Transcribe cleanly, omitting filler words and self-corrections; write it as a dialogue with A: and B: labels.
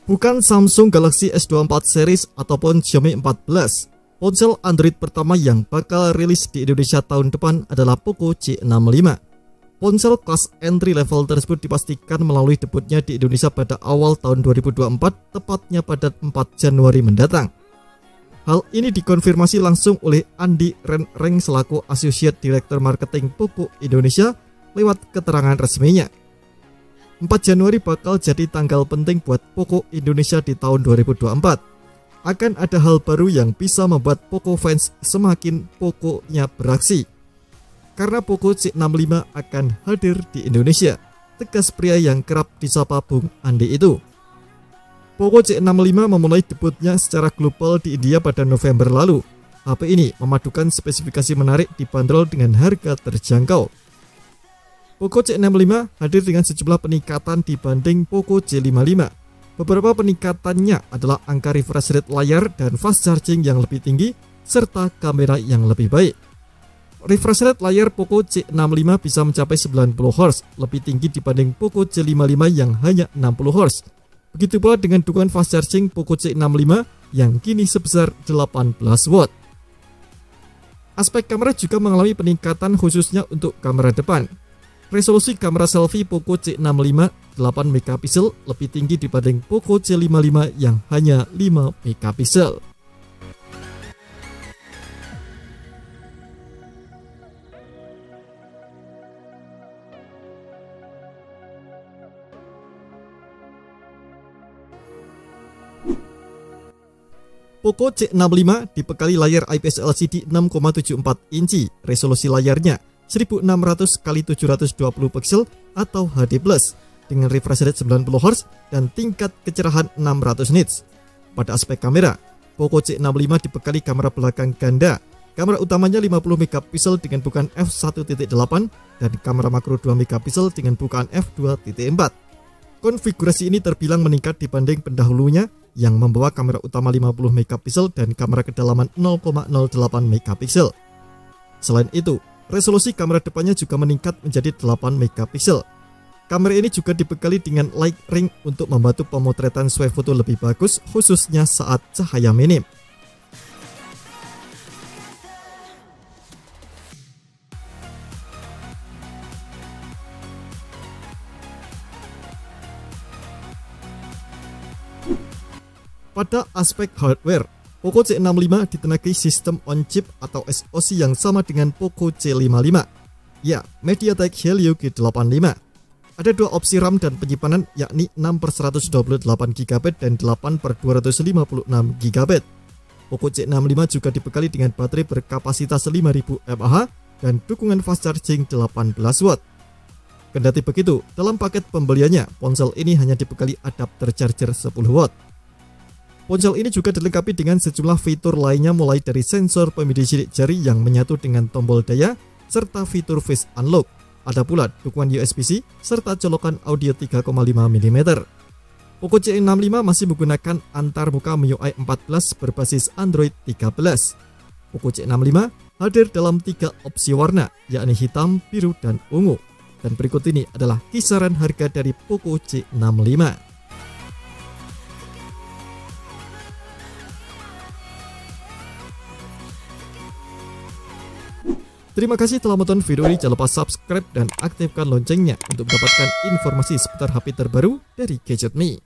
A: Bukan Samsung Galaxy S24 series ataupun Xiaomi 14, ponsel Android pertama yang bakal rilis di Indonesia tahun depan adalah Poco C65. Ponsel kelas entry level tersebut dipastikan melalui debutnya di Indonesia pada awal tahun 2024, tepatnya pada 4 Januari mendatang. Hal ini dikonfirmasi langsung oleh Andi Renreng selaku Associate Director Marketing Poco Indonesia lewat keterangan resminya. 4 Januari bakal jadi tanggal penting buat Poco Indonesia di tahun 2024. Akan ada hal baru yang bisa membuat Poco fans semakin Poco-nya beraksi. Karena Poco C65 akan hadir di Indonesia, tegas pria yang kerap disapa Bung Andi itu. Poco C65 memulai debutnya secara global di India pada November lalu. HP ini memadukan spesifikasi menarik dibanderol dengan harga terjangkau. Poco C65 hadir dengan sejumlah peningkatan dibanding Poco C55. Beberapa peningkatannya adalah angka refresh rate layar dan fast charging yang lebih tinggi, serta kamera yang lebih baik. Refresh rate layar Poco C65 bisa mencapai 90 Hz, lebih tinggi dibanding Poco C55 yang hanya 60 Hz. Begitu pula dengan dukungan fast charging Poco C65 yang kini sebesar 18 Watt. Aspek kamera juga mengalami peningkatan khususnya untuk kamera depan. Resolusi kamera selfie Poco C65 8 MP lebih tinggi dibanding Poco C55 yang hanya 5 MP. Poco C65 dibekali layar IPS LCD 6,74 inci, resolusi layarnya 1600x720 pixel atau HD+, dengan refresh rate 90 Hz dan tingkat kecerahan 600 nits. Pada aspek kamera, Poco C65 dibekali kamera belakang ganda. Kamera utamanya 50 MP dengan bukaan f1.8 dan kamera makro 2 MP dengan bukaan f2.4. Konfigurasi ini terbilang meningkat dibanding pendahulunya yang membawa kamera utama 50 MP dan kamera kedalaman 0,08 MP. Selain itu, resolusi kamera depannya juga meningkat menjadi 8 MP. Kamera ini juga dibekali dengan light ring untuk membantu pemotretan swafoto lebih bagus, khususnya saat cahaya minim. Pada aspek hardware, Poco C65 ditenagai sistem on-chip atau SoC yang sama dengan Poco C55. Ya, MediaTek Helio G85. Ada dua opsi RAM dan penyimpanan, yakni 6/128GB dan 8/256GB. Poco C65 juga dibekali dengan baterai berkapasitas 5000 mAh dan dukungan fast charging 18 Watt. Kendati begitu, dalam paket pembeliannya, ponsel ini hanya dibekali adapter charger 10 Watt. Ponsel ini juga dilengkapi dengan sejumlah fitur lainnya mulai dari sensor pemilih sidik jari yang menyatu dengan tombol daya, serta fitur face unlock. Ada pula dukungan USB-C serta colokan audio 3,5 mm. Poco C65 masih menggunakan antarmuka MIUI 14 berbasis Android 13. Poco C65 hadir dalam 3 opsi warna, yakni hitam, biru, dan ungu. Dan berikut ini adalah kisaran harga dari Poco C65. Terima kasih telah menonton video ini, jangan lupa subscribe dan aktifkan loncengnya untuk mendapatkan informasi seputar HP terbaru dari Gadget Me.